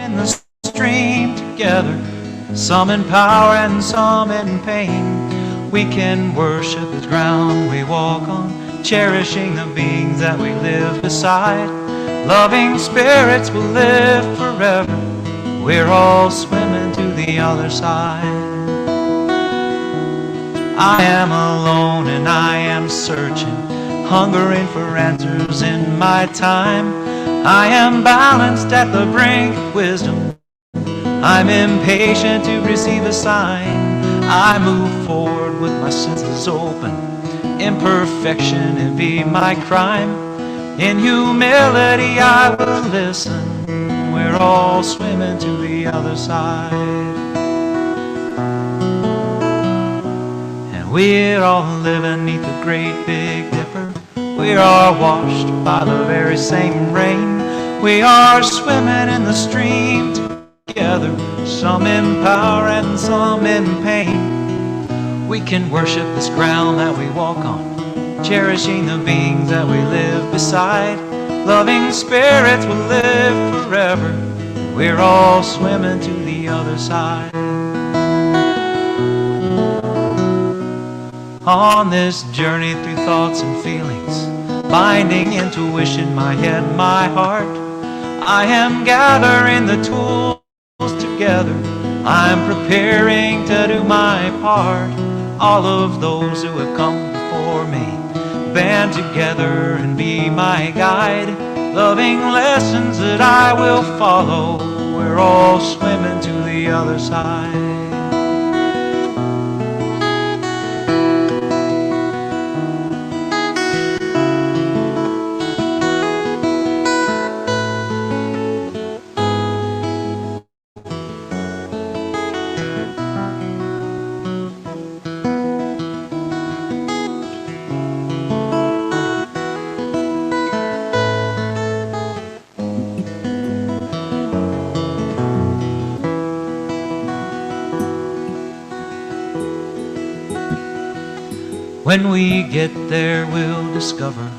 in the stream together, some in power and some in pain. We can worship the ground we walk on, cherishing the beings that we live beside. Loving spirits will live forever. We're all swimming to the other side. I am alone and I am searching, hungering for answers in my time. I am balanced at the brink of wisdom. I'm impatient to receive a sign. I move forward with my senses open. Imperfection and be my crime. In humility I will listen. We're all swimming to the other side. We're all living neath the great Big Dipper. We are washed by the very same rain. We are swimming in the stream together, some in power and some in pain. We can worship this ground that we walk on, cherishing the beings that we live beside. Loving spirits will live forever. We're all swimming to the other side. On this journey through thoughts and feelings, binding intuition, my head, my heart, I am gathering the tools together. I'm preparing to do my part. All of those who have come before me band together and be my guide, loving lessons that I will follow. We're all swimming to the other side. When we get there, we'll discover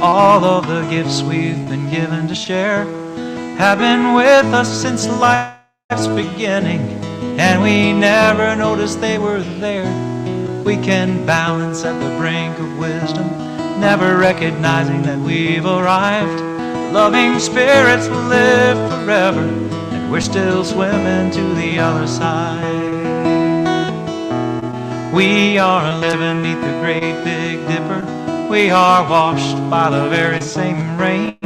all of the gifts we've been given to share have been with us since life's beginning, and we never noticed they were there. We can balance at the brink of wisdom, never recognizing that we've arrived. Loving spirits will live forever, and we're still swimming to the other side. We are living neath the great Big Dipper. We are washed by the very same rain.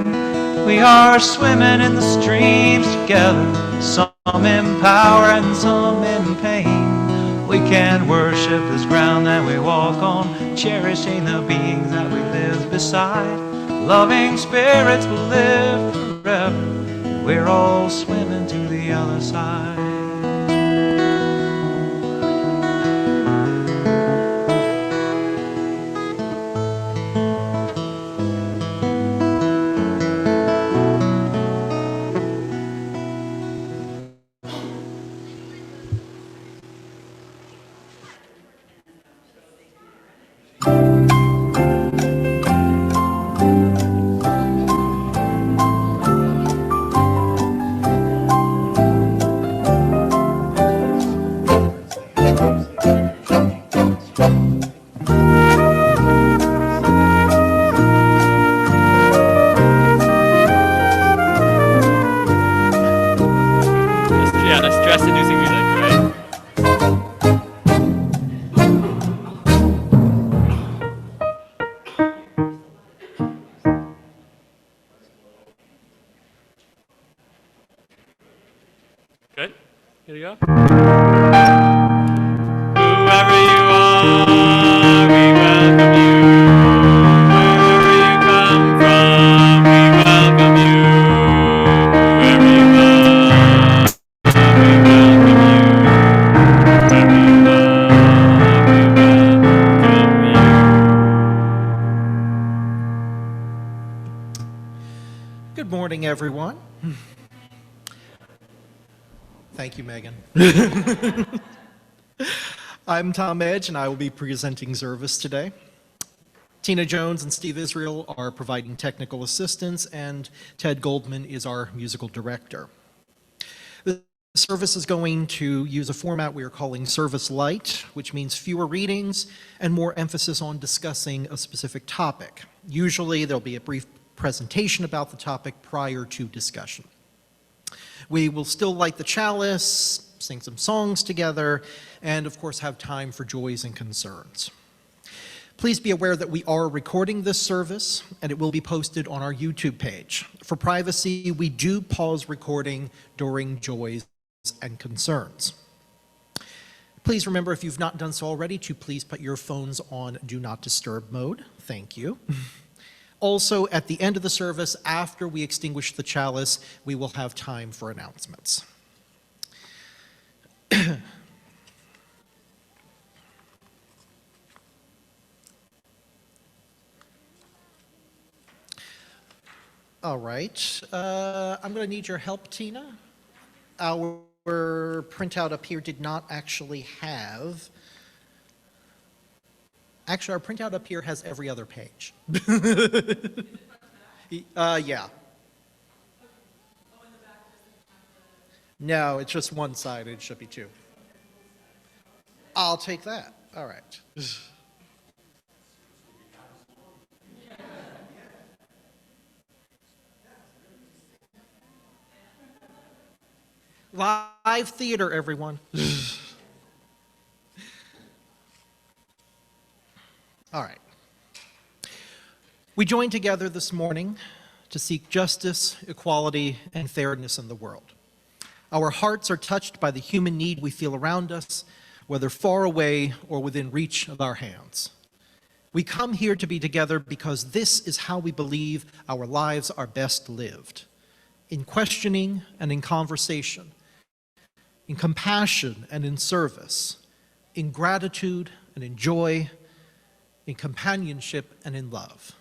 We are swimming in the streams together, some in power and some in pain. We can worship this ground that we walk on, cherishing the beings that we live beside. Loving spirits will live forever. We're all swimming to the other side. Good? Here we go. Whoever you are, we welcome you. Wherever you come from, we welcome you. Whoever you are, we welcome you. Wherever you are, we welcome you. Good morning, everyone. Thank you, Megan. I'm Tom Edge, and I will be presenting service today. Tina Jones and Steve Israel are providing technical assistance, and Ted Goldman is our musical director. service is going to use a format we are calling Service Light, which means fewer readings and more emphasis on discussing a specific topic. Usually there'll be a brief presentation about the topic prior to discussion. We will still light the chalice, sing some songs together, and of course have time for joys and concerns. Please be aware that we are recording this service and it will be posted on our YouTube page. For privacy, we do pause recording during joys and concerns. Please remember, if you've not done so already, to please put your phones on Do Not Disturb mode. Thank you. Also, at the end of the service, after we extinguish the chalice, we will have time for announcements. All right, I'm going to need your help, Tina. Our printout up here did not actually have... Actually, our printout up here has every other page. Yeah. No, it's just one side. It should be two. I'll take that. All right. Live theater, everyone. All right. We join together this morning to seek justice, equality, and fairness in the world. Our hearts are touched by the human need we feel around us, whether far away or within reach of our hands. We come here to be together because this is how we believe our lives are best lived: in questioning and in conversation, in compassion and in service, in gratitude and in joy, in companionship and in love.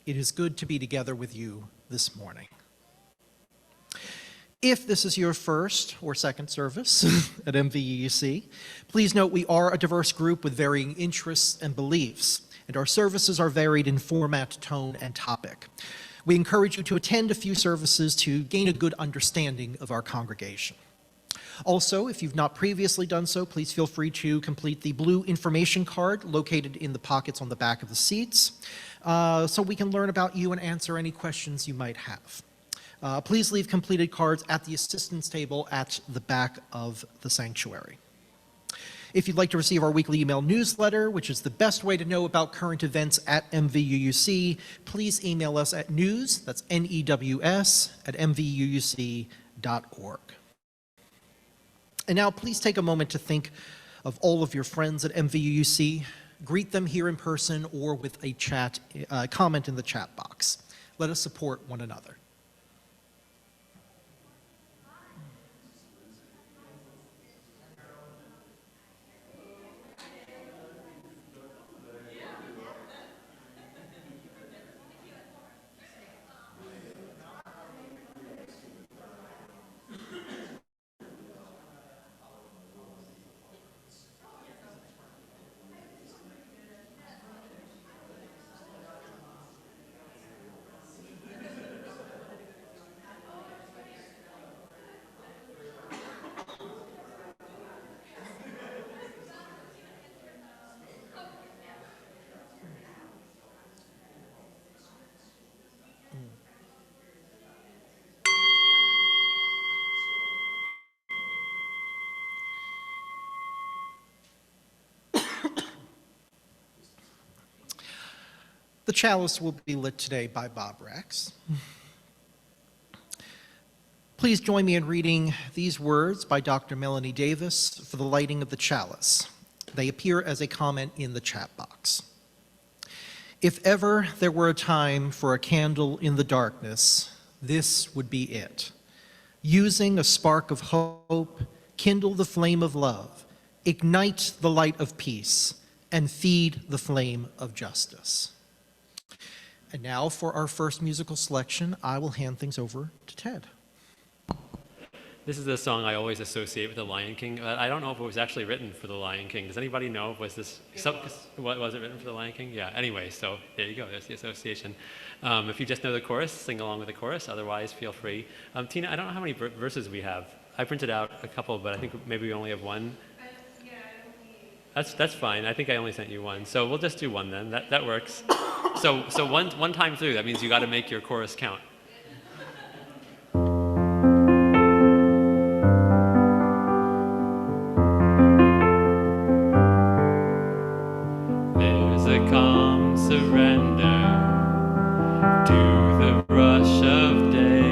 It is good to be together with you this morning. If this is your first or second service at MVUUC, please note we are a diverse group with varying interests and beliefs, and our services are varied in format, tone, and topic. We encourage you to attend a few services to gain a good understanding of our congregation. Also, if you've not previously done so, please feel free to complete the blue information card located in the pockets on the back of the seats, so we can learn about you and answer any questions you might have. Please leave completed cards at the assistance table at the back of the sanctuary. If you'd like to receive our weekly email newsletter, which is the best way to know about current events at MVUUC, please email us at news, that's NEWS, at MVUUC.org. And now please take a moment to think of all of your friends at MVUUC. Greet them here in person or with a comment in the chat box. Let us support one another. The chalice will be lit today by Bob Rex. Please join me in reading these words by Dr. Melanie Davis for the lighting of the chalice. They appear as a comment in the chat box. If ever there were a time for a candle in the darkness, this would be it. Using a spark of hope, kindle the flame of love, ignite the light of peace, and feed the flame of justice. And now for our first musical selection, I will hand things over to Ted. This is a song I always associate with The Lion King. I don't know if it was actually written for The Lion King. Does anybody know? Was it written for The Lion King? Yeah, anyway, so there you go. There's the association. If you just know the chorus, sing along with the chorus. Otherwise, feel free. Tina, I don't know how many verses we have. I printed out a couple, but I think maybe we only have one. That's fine. I think I only sent you one. So we'll just do one then. That works. So one time through, that means you got to make your chorus count. There's a calm surrender to the rush of day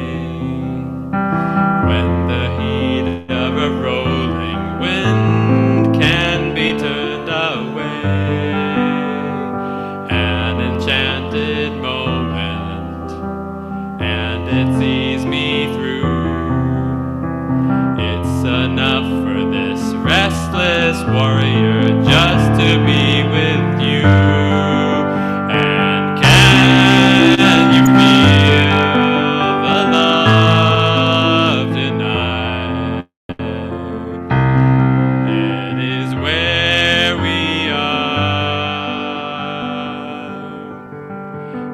when the heat of a rolling wind can be turned away. An enchanted moment, and it sees me through. It's enough for this restless warrior just to be with you. And can you feel the love tonight? It is where we are.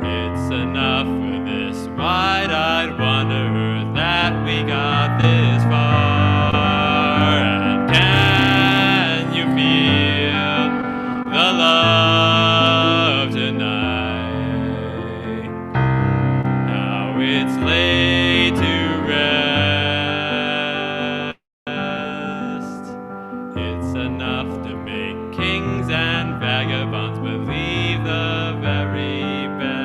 It's enough for this wide-eyed wanderer that we got this far. And can you feel the love tonight? How it's laid to rest. It's enough to make kings and vagabonds believe the very best.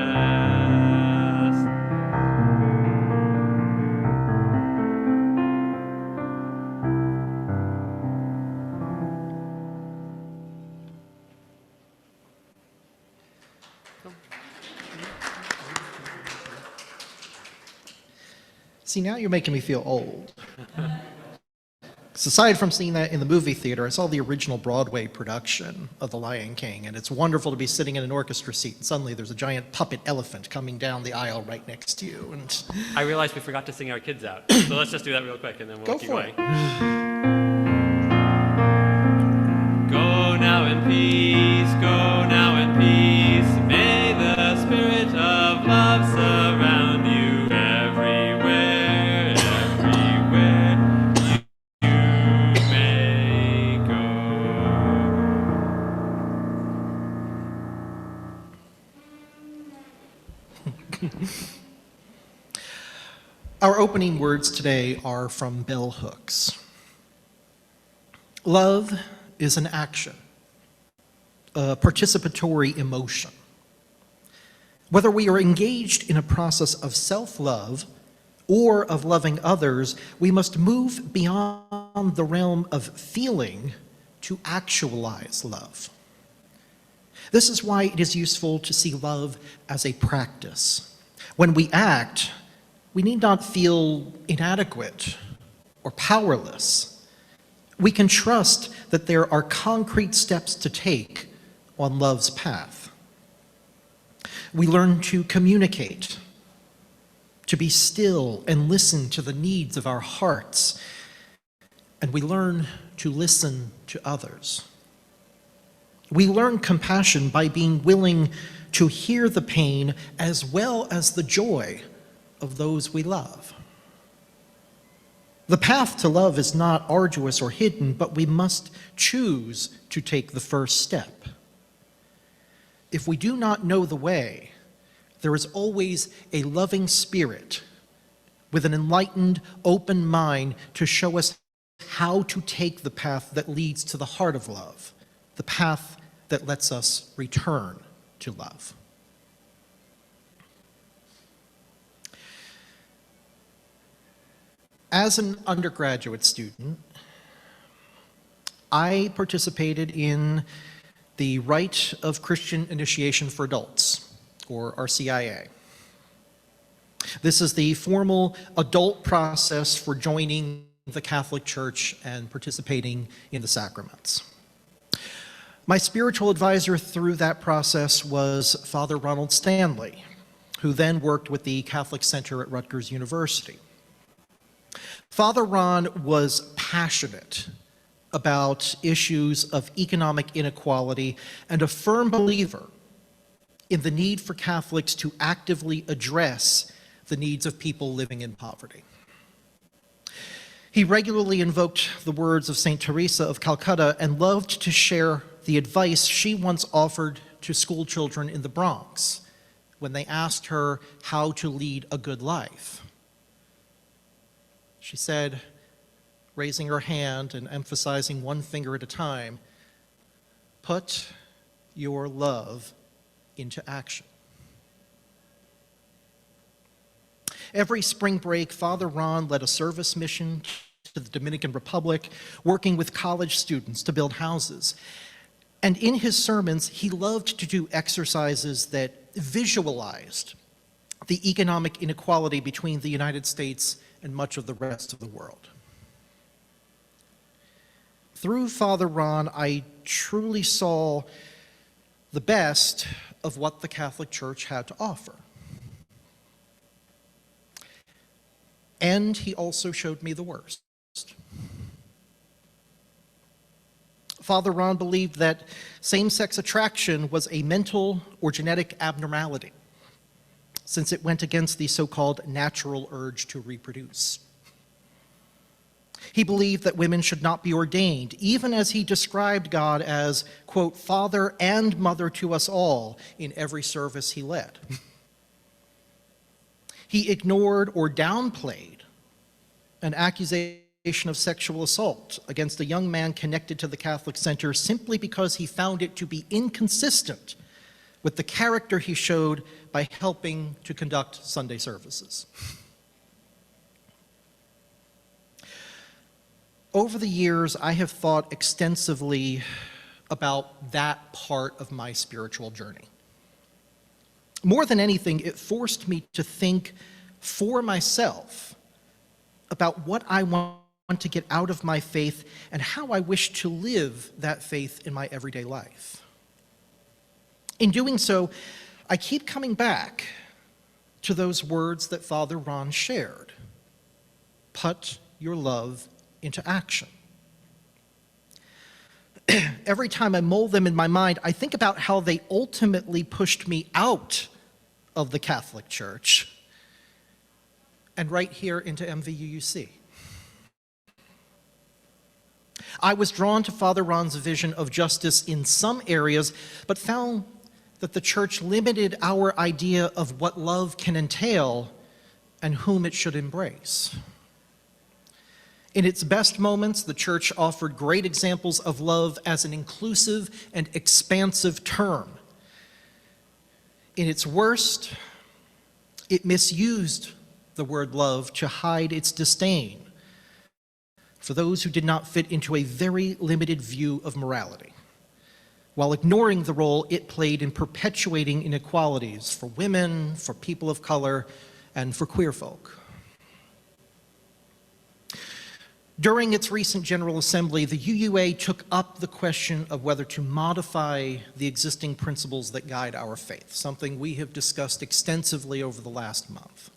See, now you're making me feel old. 'Cause aside from seeing that in the movie theater, I saw the original Broadway production of The Lion King, and it's wonderful to be sitting in an orchestra seat, and suddenly there's a giant puppet elephant coming down the aisle right next to you, and I realized we forgot to sing our kids out. So let's just do that real quick and then we'll Go keep for going. it. Go now in peace, go now in peace. May the spirit of love surround you everywhere, everywhere you may go. Our opening words today are from bell hooks. Love is an action, a participatory emotion. Whether we are engaged in a process of self-love or of loving others, we must move beyond the realm of feeling to actualize love. This is why it is useful to see love as a practice. When we act, we need not feel inadequate or powerless. We can trust that there are concrete steps to take on love's path. We learn to communicate, to be still and listen to the needs of our hearts, and we learn to listen to others. We learn compassion by being willing to hear the pain as well as the joy of those we love. The path to love is not arduous or hidden, but we must choose to take the first step. If we do not know the way, there is always a loving spirit with an enlightened, open mind to show us how to take the path that leads to the heart of love, the path that lets us return to love. As an undergraduate student, I participated in the Rite of Christian Initiation for Adults, or RCIA. This is the formal adult process for joining the Catholic Church and participating in the sacraments. My spiritual advisor through that process was Father Ronald Stanley, who then worked with the Catholic Center at Rutgers University. Father Ron was passionate about issues of economic inequality and a firm believer in the need for Catholics to actively address the needs of people living in poverty. He regularly invoked the words of St. Teresa of Calcutta and loved to share the advice she once offered to school children in the Bronx when they asked her how to lead a good life. She said, raising her hand and emphasizing one finger at a time, "Put your love into action." Every spring break, Father Ron led a service mission to the Dominican Republic, working with college students to build houses. And in his sermons, he loved to do exercises that visualized the economic inequality between the United States and much of the rest of the world. Through Father Ron, I truly saw the best of what the Catholic Church had to offer. And he also showed me the worst. Father Ron believed that same-sex attraction was a mental or genetic abnormality, since it went against the so-called natural urge to reproduce. He believed that women should not be ordained, even as he described God as, quote, "Father and Mother to us all" in every service he led. He ignored or downplayed an accusation of sexual assault against a young man connected to the Catholic Center simply because he found it to be inconsistent with the character he showed by helping to conduct Sunday services. Over the years, I have thought extensively about that part of my spiritual journey. More than anything, it forced me to think for myself about what I want to get out of my faith and how I wish to live that faith in my everyday life. In doing so, I keep coming back to those words that Father Ron shared. Put your love into action. Every time I mold them in my mind, I think about how they ultimately pushed me out of the Catholic Church and right here into MVUUC. I was drawn to Father Ron's vision of justice in some areas, but found that the church limited our idea of what love can entail and whom it should embrace. In its best moments, the church offered great examples of love as an inclusive and expansive term. In its worst, it misused the word love to hide its disdain for those who did not fit into a very limited view of morality, while ignoring the role it played in perpetuating inequalities for women, for people of color, and for queer folk. During its recent General Assembly, the UUA took up the question of whether to modify the existing principles that guide our faith, something we have discussed extensively over the last month.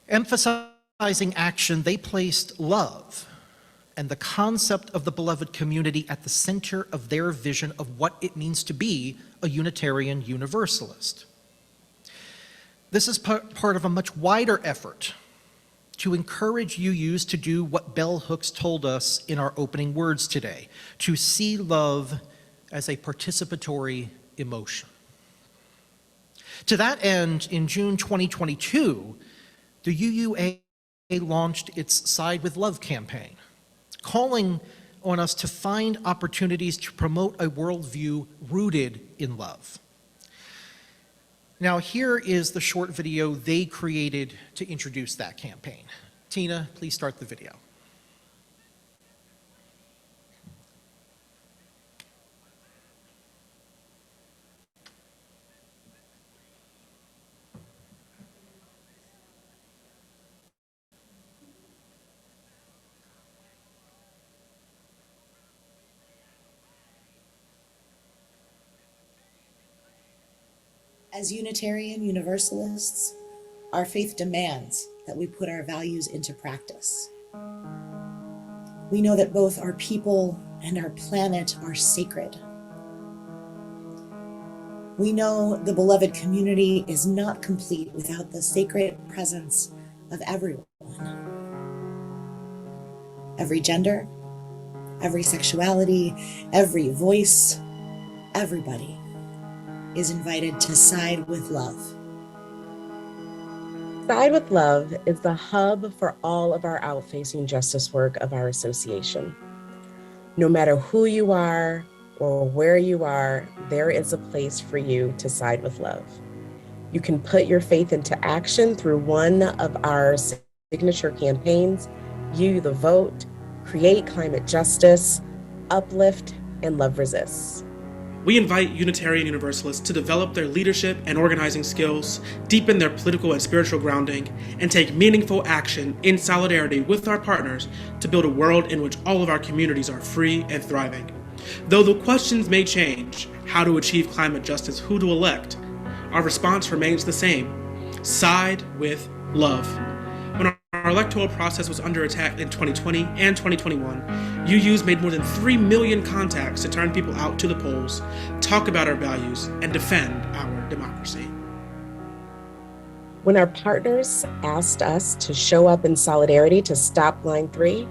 Emphasizing action, they placed love and the concept of the beloved community at the center of their vision of what it means to be a Unitarian Universalist. This is part of a much wider effort to encourage UUs to do what Bell Hooks told us in our opening words today, to see love as a participatory emotion. To that end, in June 2022, the UUA launched its Side with Love campaign, calling on us to find opportunities to promote a worldview rooted in love. Now, here is the short video they created to introduce that campaign. Tina, please start the video. As Unitarian Universalists, our faith demands that we put our values into practice. We know that both our people and our planet are sacred. We know the beloved community is not complete without the sacred presence of everyone. every gender, every sexuality, every voice, everybody is invited to side with love. Side with Love is the hub for all of our outfacing justice work of our association. No matter who you are or where you are, there is a place for you to side with love. You can put your faith into action through one of our signature campaigns, You the Vote, Create Climate Justice, Uplift, and Love Resists. We invite Unitarian Universalists to develop their leadership and organizing skills, deepen their political and spiritual grounding, and take meaningful action in solidarity with our partners to build a world in which all of our communities are free and thriving. Though the questions may change, how to achieve climate justice, who to elect, our response remains the same: side with love. When our electoral process was under attack in 2020 and 2021, UUs made more than 3 million contacts to turn people out to the polls, talk about our values, and defend our democracy. When our partners asked us to show up in solidarity to stop Line 3,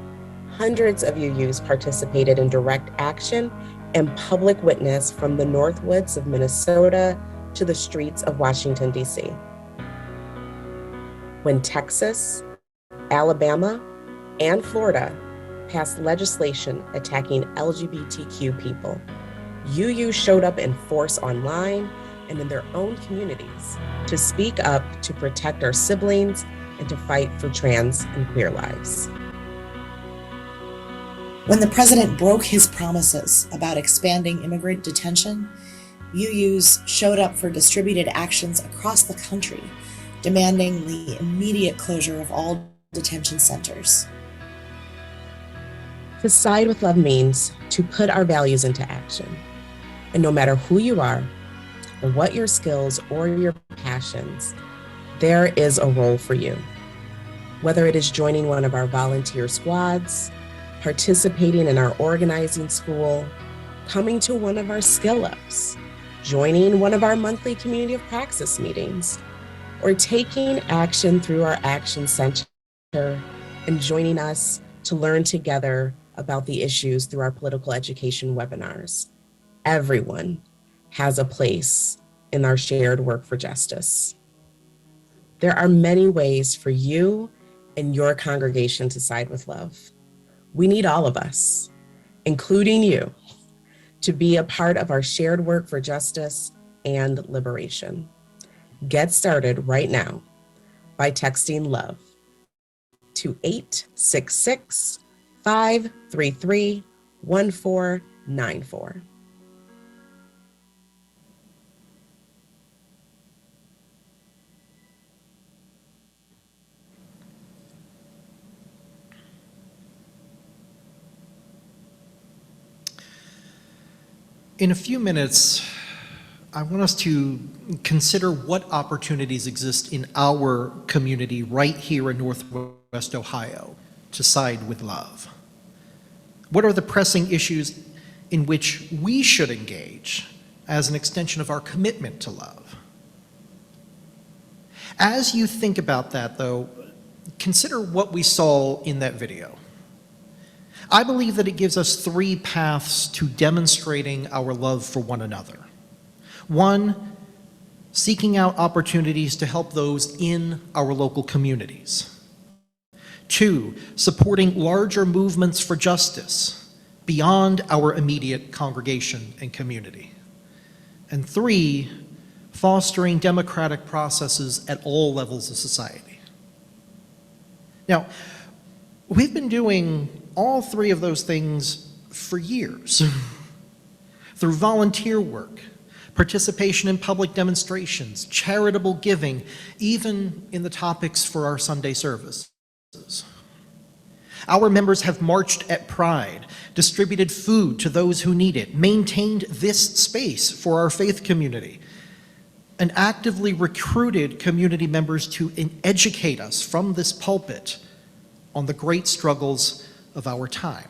hundreds of UUs participated in direct action and public witness from the Northwoods of Minnesota to the streets of Washington, D.C. When Texas, Alabama, and Florida passed legislation attacking LGBTQ people, UU showed up in force online and in their own communities to speak up to protect our siblings and to fight for trans and queer lives. When the president broke his promises about expanding immigrant detention, UUs showed up for distributed actions across the country, demanding the immediate closure of all detention centers. To side with love means to put our values into action. And no matter who you are, or what your skills or your passions, there is a role for you. Whether it is joining one of our volunteer squads, participating in our organizing school, coming to one of our skill ups, joining one of our monthly community of praxis meetings, or taking action through our action center and joining us to learn together about the issues through our political education webinars. Everyone has a place in our shared work for justice. There are many ways for you and your congregation to side with love. We need all of us, including you, to be a part of our shared work for justice and liberation. Get started right now by texting LOVE to 866-533-1494. In a few minutes, I want us to consider what opportunities exist in our community right here in Northwest Ohio to side with love. What are the pressing issues in which we should engage as an extension of our commitment to love? As you think about that, though, consider what we saw in that video. I believe that it gives us three paths to demonstrating our love for one another. One, seeking out opportunities to help those in our local communities. Two, supporting larger movements for justice beyond our immediate congregation and community. And three, fostering democratic processes at all levels of society. Now, we've been doing all three of those things for years through volunteer work, participation in public demonstrations, charitable giving, even in the topics for our Sunday services. Our members have marched at Pride, distributed food to those who need it, maintained this space for our faith community, and actively recruited community members to educate us from this pulpit on the great struggles of our time.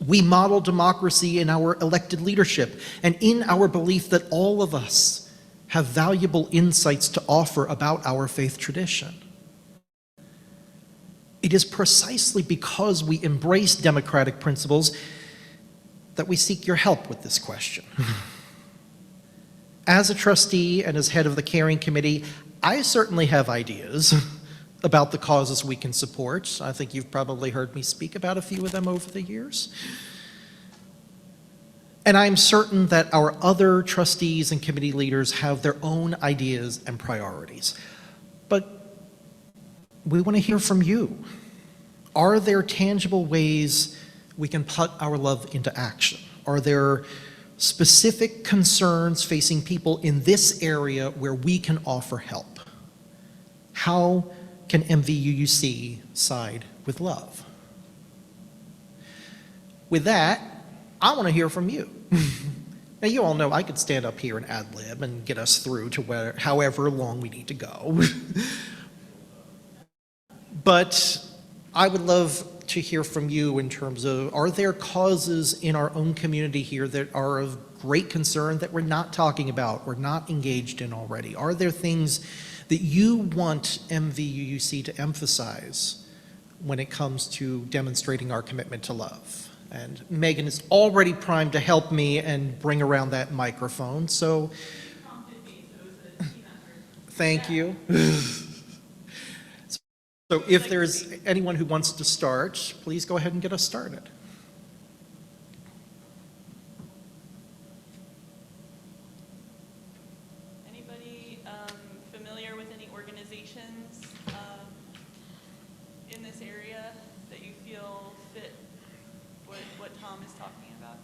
We model democracy in our elected leadership and in our belief that all of us have valuable insights to offer about our faith tradition. It is precisely because we embrace democratic principles that we seek your help with this question. As a trustee and as head of the caring committee, I certainly have ideas about the causes we can support. I think you've probably heard me speak about a few of them over the years. And I'm certain that our other trustees and committee leaders have their own ideas and priorities. But we want to hear from you. Are there tangible ways we can put our love into action? Are there specific concerns facing people in this area where we can offer help? How can MVUUC side with love? With that, I want to hear from you. Now, you all know I could stand up here and ad-lib and get us through to however long we need to go. But I would love to hear from you in terms of, are there causes in our own community here that are of great concern that we're not talking about, we're not engaged in already? Are there things that you want MVUUC to emphasize when it comes to demonstrating our commitment to love? And Megan is already primed to help me and bring around that microphone, so thank you. So if there's anyone who wants to start, please go ahead and get us started. Anybody familiar with any organizations in this area that you feel fit what Tom is talking about?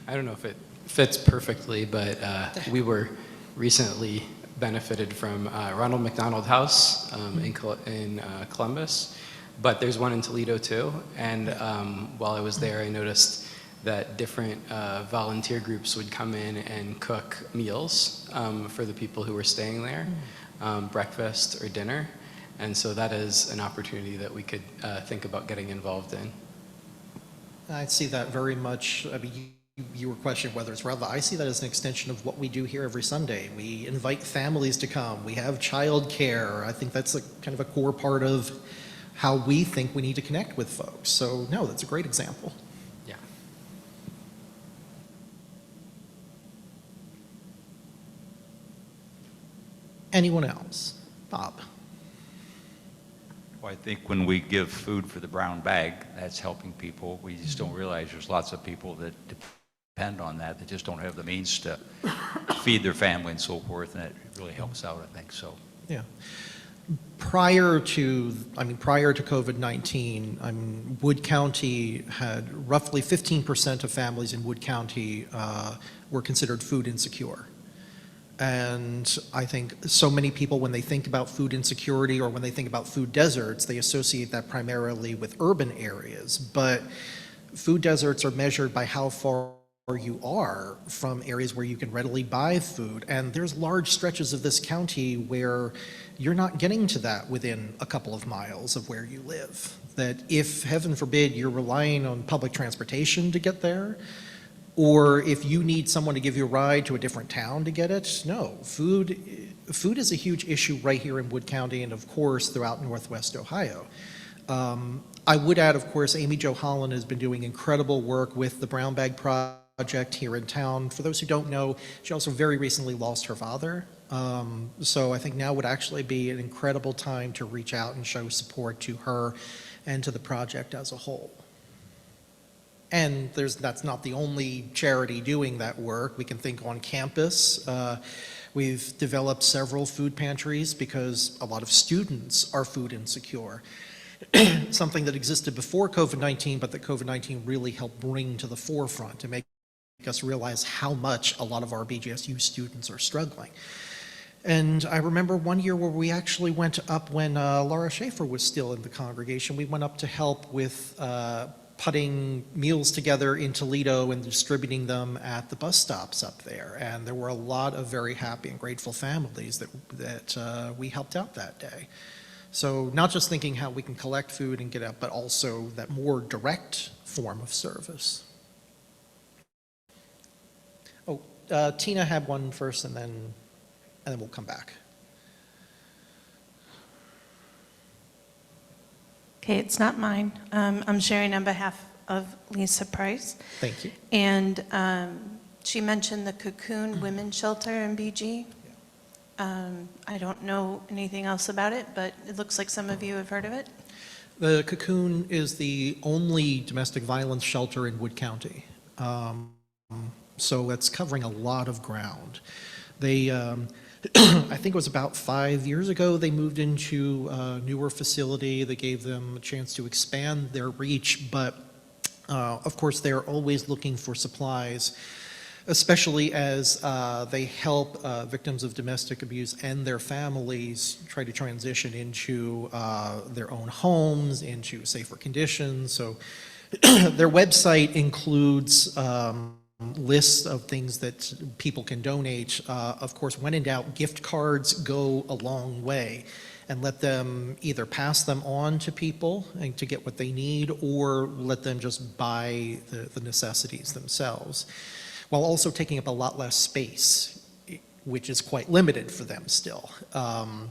I don't know if it fits perfectly, but we were recently benefited from Ronald McDonald House in Columbus, but there's one in Toledo too. And while I was there, I noticed that different volunteer groups would come in and cook meals for the people who were staying there, breakfast or dinner. And so that is an opportunity that we could think about getting involved in. I see that very much. I mean, you were questioning whether it's relevant. I see that as an extension of what we do here every Sunday. We invite families to come. We have child care. I think that's kind of a core part of how we think we need to connect with folks. So no, that's a great example. Yeah. Anyone else? Bob. Well, I think when we give food for the brown bag, that's helping people. We just don't realize there's lots of people that depend on that, that just don't have the means to feed their family and so forth, and it really helps out, I think, so. Yeah. Prior to COVID-19, Wood County had roughly 15% of families in Wood County were considered food insecure. And I think so many people, when they think about food insecurity or when they think about food deserts, they associate that primarily with urban areas. But food deserts are measured by how far you are from areas where you can readily buy food. And there's large stretches of this county where you're not getting to that within a couple of miles of where you live. That if, heaven forbid, you're relying on public transportation to get there, or if you need someone to give you a ride to a different town to get it, no. Food is a huge issue right here in Wood County and, of course, throughout Northwest Ohio. I would add, of course, Amy Jo Holland has been doing incredible work with the Brown Bag Project here in town. For those who don't know, she also very recently lost her father. So I think now would actually be an incredible time to reach out and show support to her and to the project as a whole. And that's not the only charity doing that work. We can think on campus. We've developed several food pantries because a lot of students are food insecure. Something that existed before COVID-19, but that COVID-19 really helped bring to the forefront to make us realize how much a lot of our BGSU students are struggling. And I remember one year where we actually went up when Laura Schaefer was still in the congregation. We went up to help with putting meals together in Toledo and distributing them at the bus stops up there. And there were a lot of very happy and grateful families that we helped out that day. So not just thinking how we can collect food and get out, but also that more direct form of service. Tina had one first, and then we'll come back. Okay, it's not mine. I'm sharing on behalf of Lisa Price. Thank you. And she mentioned the Cocoon Women's Shelter in BG. I don't know anything else about it, but it looks like some of you have heard of it. The Cocoon is the only domestic violence shelter in Wood County. So that's covering a lot of ground. They, I think it was about 5 years ago, they moved into a newer facility that gave them a chance to expand their reach, but of course they're always looking for supplies, especially as they help victims of domestic abuse and their families try to transition into their own homes, into safer conditions. So their website includes lists of things that people can donate. Of course, when in doubt, gift cards go a long way, and let them either pass them on to people and to get what they need, or let them just buy the necessities themselves, while also taking up a lot less space, which is quite limited for them still. Yeah,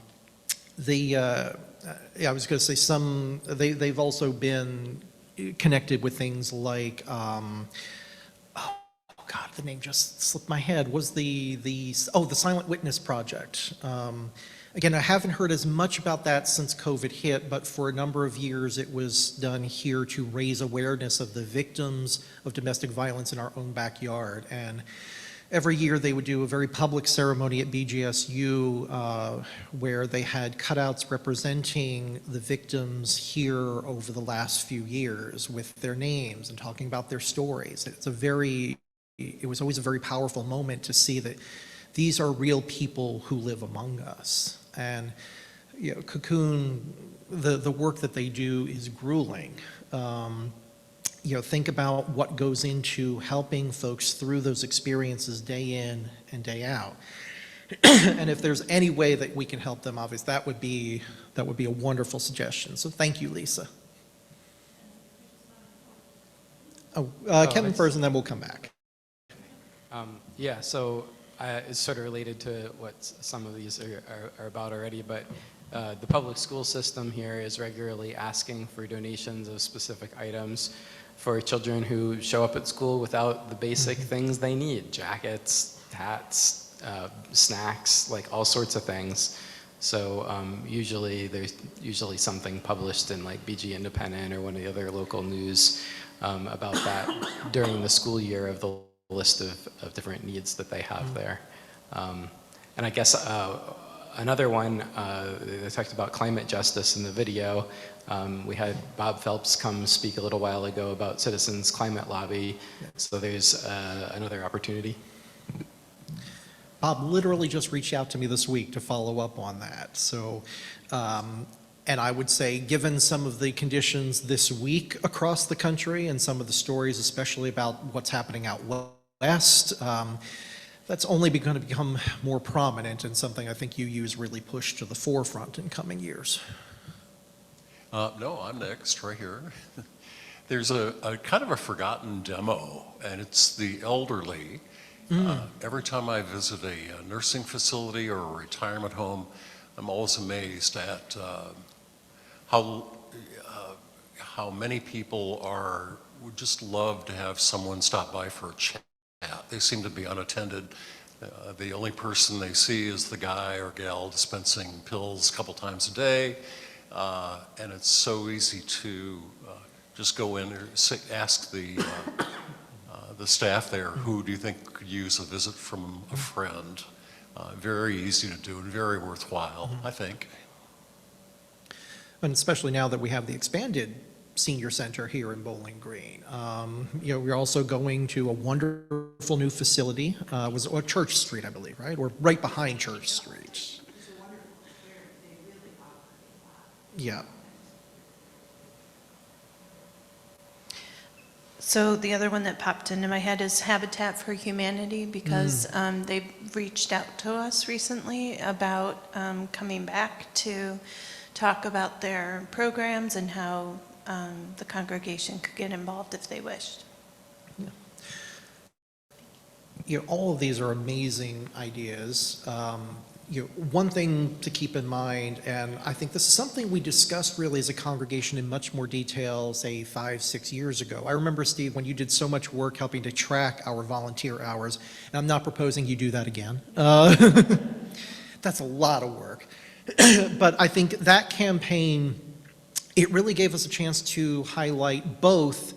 I was going to say they've also been connected with things like, God, the name just slipped my head, was the Silent Witness Project. Again, I haven't heard as much about that since COVID hit, but for a number of years it was done here to raise awareness of the victims of domestic violence in our own backyard. And every year they would do a very public ceremony at BGSU where they had cutouts representing the victims here over the last few years with their names and talking about their stories. It was always a very powerful moment to see that these are real people who live among us. And you know, Cocoon, the work that they do is grueling. You know, think about what goes into helping folks through those experiences day in and day out. And if there's any way that we can help them, obviously that would be a wonderful suggestion. So thank you, Lisa. Kevin first, and then we'll come back. Yeah, so it's sort of related to what some of these are about already, but the public school system here is regularly asking for donations of specific items for children who show up at school without the basic things they need: jackets, hats, snacks, like all sorts of things. So there's usually something published in like BG Independent or one of the other local news about that during the school year of the list of different needs that they have there. And I guess another one, they talked about climate justice in the video. We had Bob Phelps come speak a little while ago about Citizens Climate Lobby. So there's another opportunity. Bob literally just reached out to me this week to follow up on that. So, and I would say, given some of the conditions this week across the country and some of the stories, especially about what's happening out west, that's only going to become more prominent, and something I think UU's really pushed to the forefront in coming years. No, I'm next, right here. There's a kind of a forgotten demo, and it's the elderly. Every time I visit a nursing facility or a retirement home, I'm always amazed at how many people would just love to have someone stop by for a chat. They seem to be unattended. The only person they see is the guy or gal dispensing pills a couple times a day. And it's so easy to just go in or ask the staff there, who do you think could use a visit from a friend? Very easy to do and very worthwhile, I think. And especially now that we have the expanded senior center here in Bowling Green. You know, we're also going to a wonderful new facility, was Church Street, I believe, right? Or right behind Church Street. Yeah. So the other one that popped into my head is Habitat for Humanity, because they've reached out to us recently about coming back to talk about their programs and how the congregation could get involved if they wished. All of these are amazing ideas. One thing to keep in mind, and I think this is something we discussed really as a congregation in much more detail, say 5-6 years ago. I remember, Steve, when you did so much work helping to track our volunteer hours, and I'm not proposing you do that again. That's a lot of work. But I think that campaign, it really gave us a chance to highlight both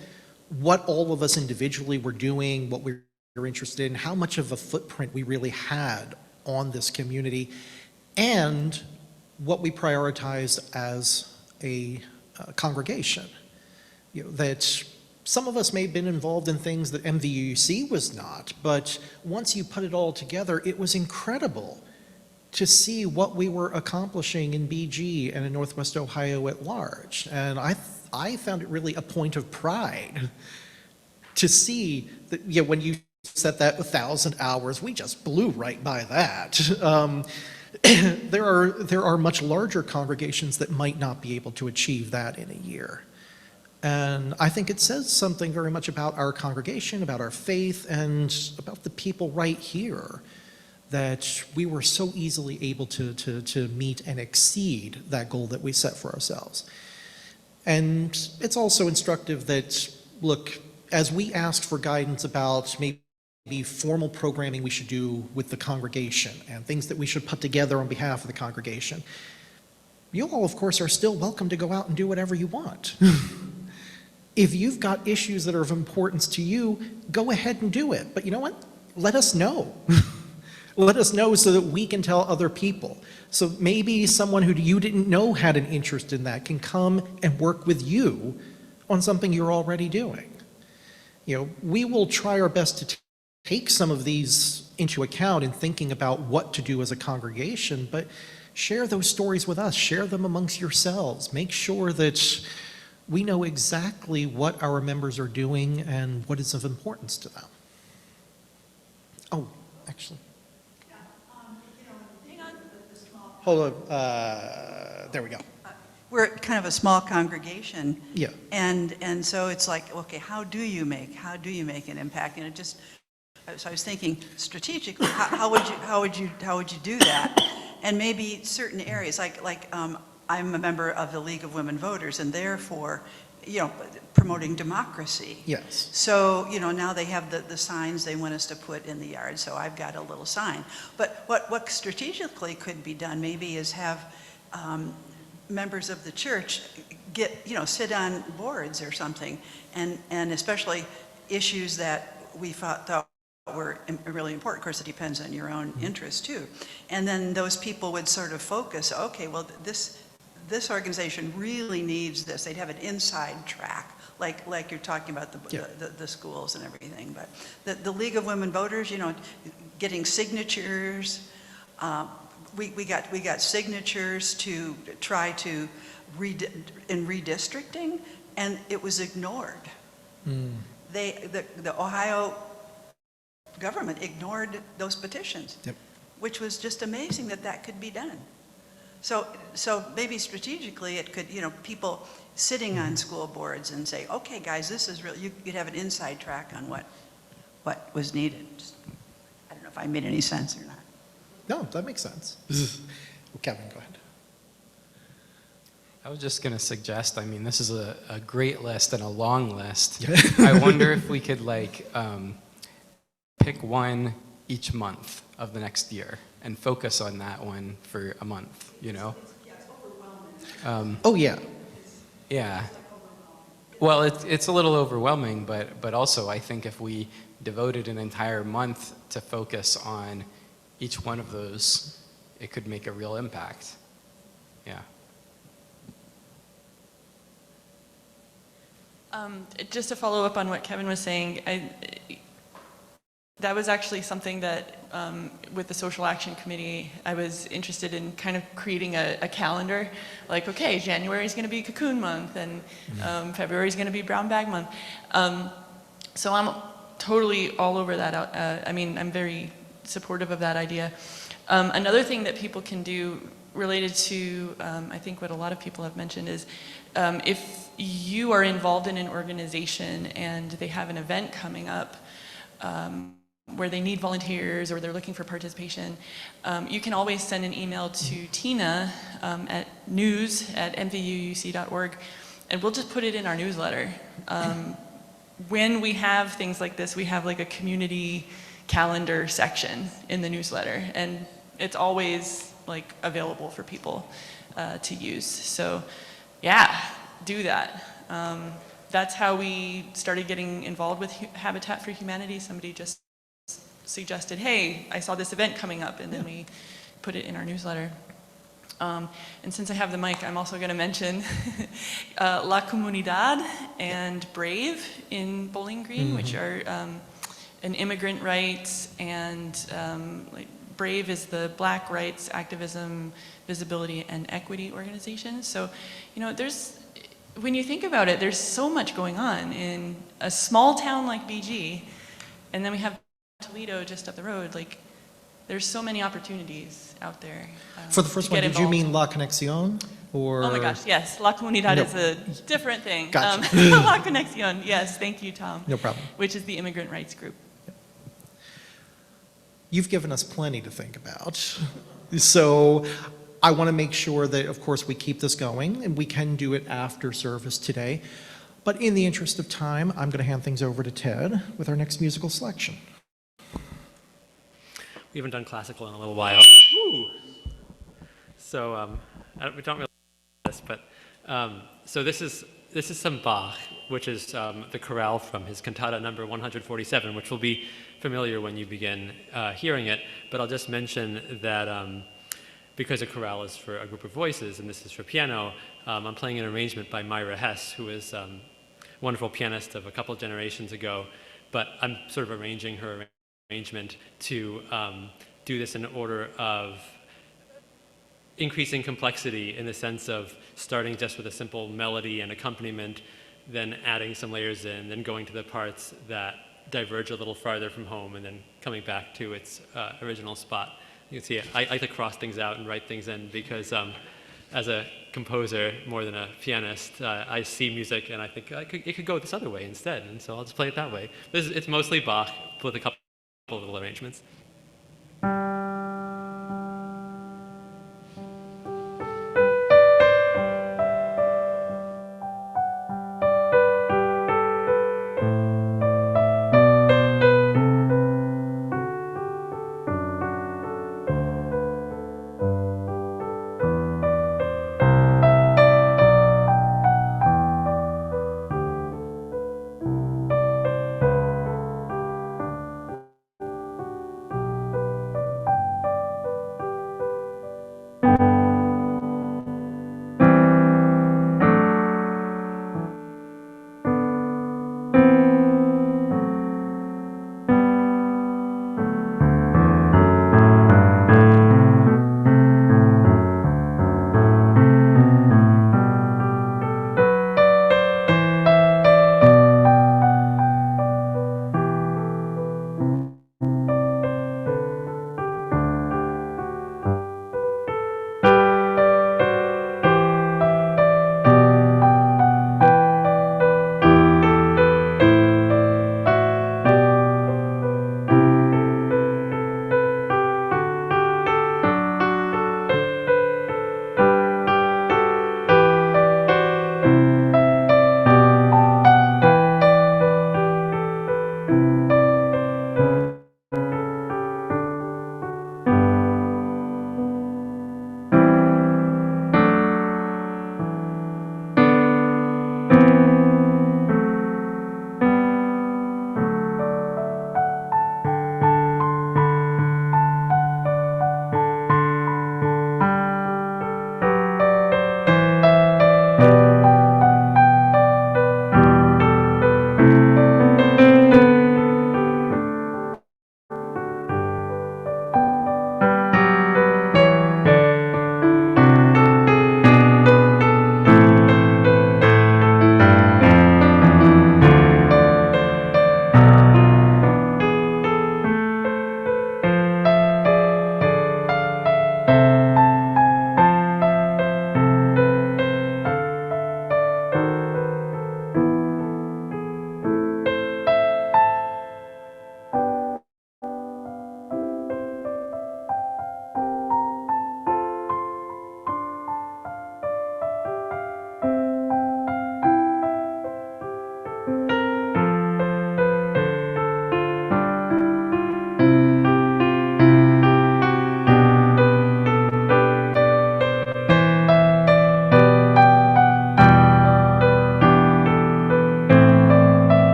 what all of us individually were doing, what we were interested in, how much of a footprint we really had on this community, and what we prioritized as a congregation. That some of us may have been involved in things that MVUUC was not, but once you put it all together, it was incredible to see what we were accomplishing in BG and in Northwest Ohio at large. And I found it really a point of pride to see that, when you set that 1,000 hours, we just blew right by that. There are much larger congregations that might not be able to achieve that in a year. And I think it says something very much about our congregation, about our faith, and about the people right here, that we were so easily able to meet and exceed that goal that we set for ourselves. And it's also instructive that, look, as we asked for guidance about maybe formal programming we should do with the congregation and things that we should put together on behalf of the congregation, you all, of course, are still welcome to go out and do whatever you want. If you've got issues that are of importance to you, go ahead and do it. But you know what? Let us know. Let us know so that we can tell other people. So maybe someone who you didn't know had an interest in that can come and work with you on something you're already doing. We will try our best to take some of these into account in thinking about what to do as a congregation, but share those stories with us. Share them amongst yourselves. Make sure that we know exactly what our members are doing and what is of importance to them. Oh, actually. Hold on, there we go. We're kind of a small congregation. Yeah. And so it's like, okay, how do you make an impact? And so I was thinking strategically, how would you do that? And maybe certain areas, like I'm a member of the League of Women Voters, and therefore, promoting democracy. Yes. So, now they have the signs they want us to put in the yard, so I've got a little sign. But what strategically could be done maybe is have members of the church sit on boards or something, and especially issues that we thought were really important. Of course, it depends on your own interest too. And then those people would sort of focus, okay, well, this organization really needs this. They'd have an inside track, like you're talking about the schools and everything. But the League of Women Voters, getting signatures. We got signatures to try to in redistricting, and it was ignored. The Ohio government ignored those petitions, which was just amazing that could be done. So maybe strategically it could, people sitting on school boards and say, okay, guys, this is real. You'd have an inside track on what was needed. I don't know if I made any sense or not. No, that makes sense. Kevin, go ahead. I was just going to suggest, this is a great list and a long list. I wonder if we could pick one each month of the next year and focus on that one for a month, Oh, yeah. Yeah. Well, it's a little overwhelming, but also I think if we devoted an entire month to focus on each one of those, it could make a real impact. Yeah. Just to follow up on what Kevin was saying, that was actually something that with the Social Action Committee, I was interested in kind of creating a calendar. Like, okay, January is going to be Cocoon Month, and February is going to be Brown Bag Month. So I'm totally all over that. I'm very supportive of that idea. Another thing that people can do related to, I think what a lot of people have mentioned is, if you are involved in an organization and they have an event coming up, where they need volunteers or they're looking for participation, you can always send an email to Tina at news@mvuuc.org, and we'll just put it in our newsletter. When we have things like this, we have like a community calendar section in the newsletter, and it's always like available for people to use. So yeah, do that. That's how we started getting involved with Habitat for Humanity. Somebody just suggested, hey, I saw this event coming up, and then we put it in our newsletter. And since I have the mic, I'm also going to mention La Comunidad and Brave in Bowling Green, which are an immigrant rights, and like Brave is the Black rights activism, visibility, and equity organization. So, you know, when you think about it, there's so much going on in a small town like BG, and then we have Toledo just up the road. Like, there's so many opportunities out there. For the first one, did you mean La Conexión? Or? Oh my gosh, yes. La Comunidad is a different thing. Gotcha. La Conexión, yes, thank you, Tom. No problem. Which is the immigrant rights group. You've given us plenty to think about. So I want to make sure that, of course, we keep this going, and we can do it after service today. But in the interest of time, I'm going to hand things over to Ted with our next musical selection. We haven't done classical in a little while. Ooh. So we don't really this, but so this is some Bach, which is the chorale from his cantata number 147, which will be familiar when you begin hearing it. But I'll just mention that because a chorale is for a group of voices and this is for piano, I'm playing an arrangement by Myra Hess, who is a wonderful pianist of a couple generations ago. But I'm sort of arranging her arrangement to do this in order of increasing complexity, in the sense of starting just with a simple melody and accompaniment, then adding some layers in, then going to the parts that diverge a little farther from home, and then coming back to its original spot. You can see I like to cross things out and write things in, because as a composer more than a pianist, I see music and I think it could go this other way instead, and so I'll just play it that way. It's mostly Bach with a couple of little arrangements.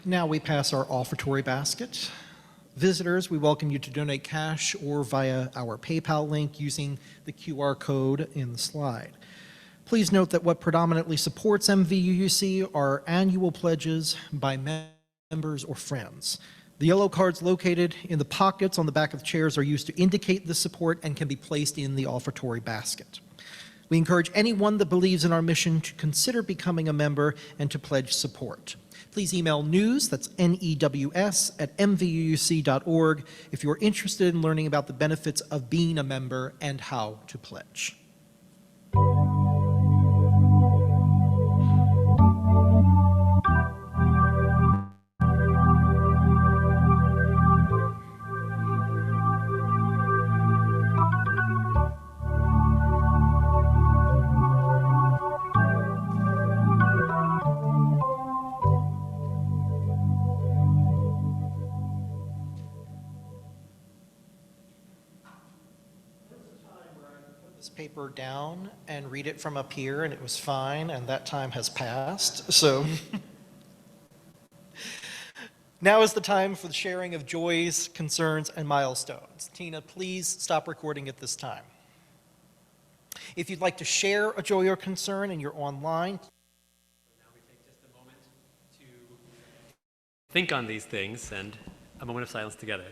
Now we pass our offertory basket. Visitors, we welcome you to donate cash or via our PayPal link using the QR code in the slide. Please note that what predominantly supports MVUUC are annual pledges by members or friends. The yellow cards located in the pockets on the back of the chairs are used to indicate the support and can be placed in the offertory basket. We encourage anyone that believes in our mission to consider becoming a member and to pledge support. Please email news, that's NEWS, at MVUUC.org if you're interested in learning about the benefits of being a member and how to pledge. This paper down and read it from up here, and it was fine, and that time has passed. So now is the time for the sharing of joys, concerns, and milestones. Tina, please stop recording at this time. If you'd like to share a joy or concern and you're online, now we take just a moment to think on these things and a moment of silence together.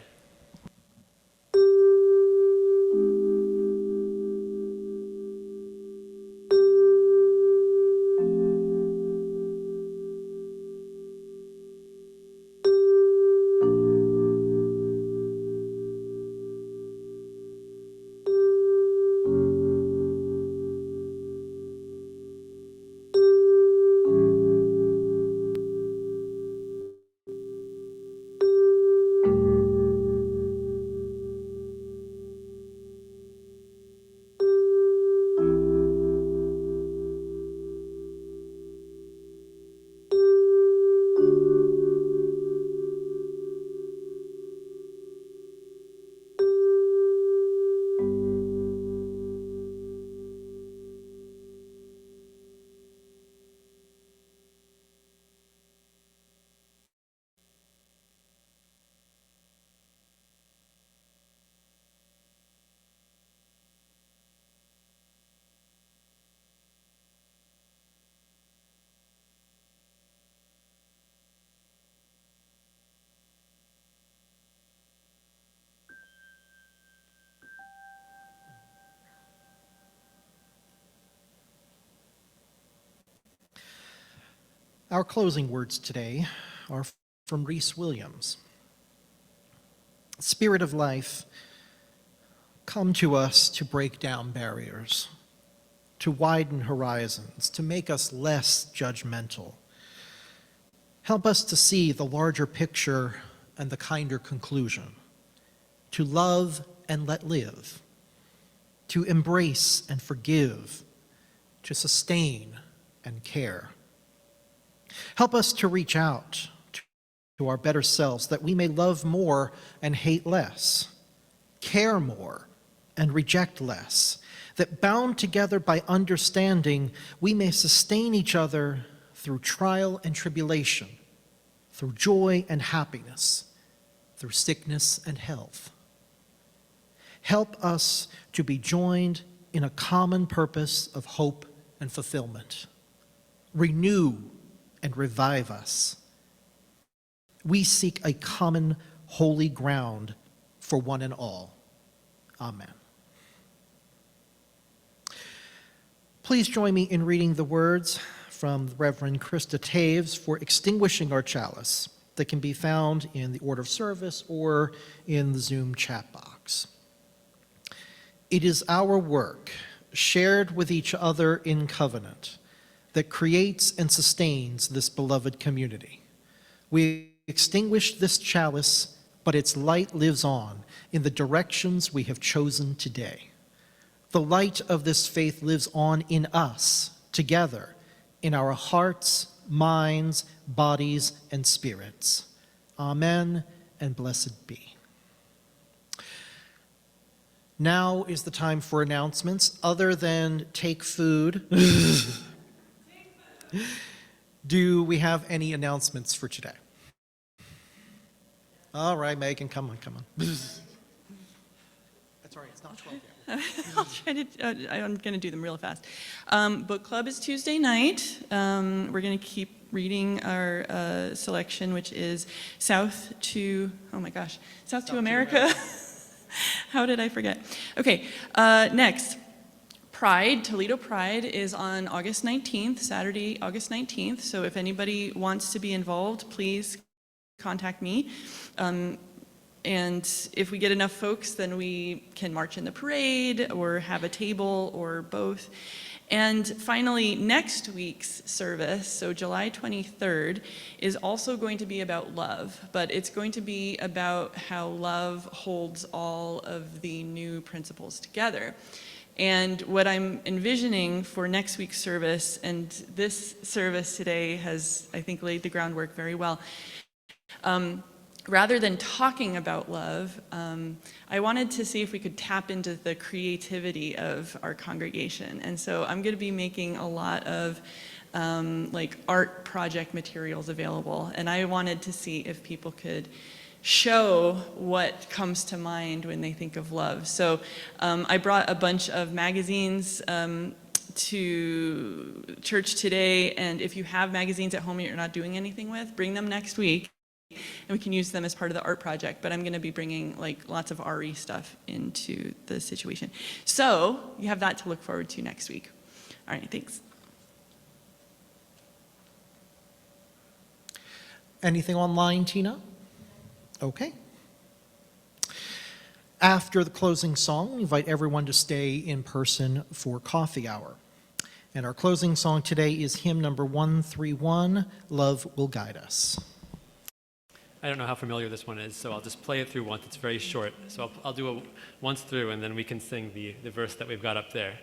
our closing words today are from Reese Williams. Spirit of life, come to us to break down barriers, to widen horizons, to make us less judgmental. Help us to see the larger picture and the kinder conclusion, to love and let live, to embrace and forgive, to sustain and care. Help us to reach out to our better selves that we may love more and hate less, care more and reject less, that bound together by understanding, we may sustain each other through trial and tribulation, through joy and happiness, through sickness and health. Help us to be joined in a common purpose of hope and fulfillment. Renew and revive us. We seek a common holy ground for one and all. Amen. Please join me in reading the words from the Reverend Krista Taves for extinguishing our chalice that can be found in the order of service or in the Zoom chat box. It is our work, shared with each other in covenant, that creates and sustains this beloved community. We extinguish this chalice, but its light lives on in the directions we have chosen today. The light of this faith lives on in us, together, in our hearts, minds, bodies, and spirits. Amen, and blessed be. Now is the time for announcements other than take food. Do we have any announcements for today? All right, Megan, come on, come on. That's all right, it's not 12 yet. I'll try to, I'm going to do them real fast. Book club is Tuesday night. We're going to keep reading our selection, which is South to America. How did I forget? Okay, next. Pride, Toledo Pride is on August 19th, Saturday, August 19th. So if anybody wants to be involved, please contact me. And if we get enough folks, then we can march in the parade or have a table or both. And finally, next week's service, so July 23rd, is also going to be about love, but it's going to be about how love holds all of the new principles together. And what I'm envisioning for next week's service, and this service today has, I think, laid the groundwork very well, rather than talking about love, I wanted to see if we could tap into the creativity of our congregation. And so I'm going to be making a lot of like art project materials available. And I wanted to see if people could show what comes to mind when they think of love. So I brought a bunch of magazines to church today, and if you have magazines at home that you're not doing anything with, bring them next week, and we can use them as part of the art project. But I'm going to be bringing like lots of RE stuff into the situation. So you have that to look forward to next week. All right, thanks. Anything online, Tina? Okay. After the closing song, we invite everyone to stay in person for coffee hour. And our closing song today is hymn number 131, Love Will Guide Us. I don't know how familiar this one is, so I'll just play it through once. It's very short. So I'll do it once through, and then we can sing the verse that we've got up there.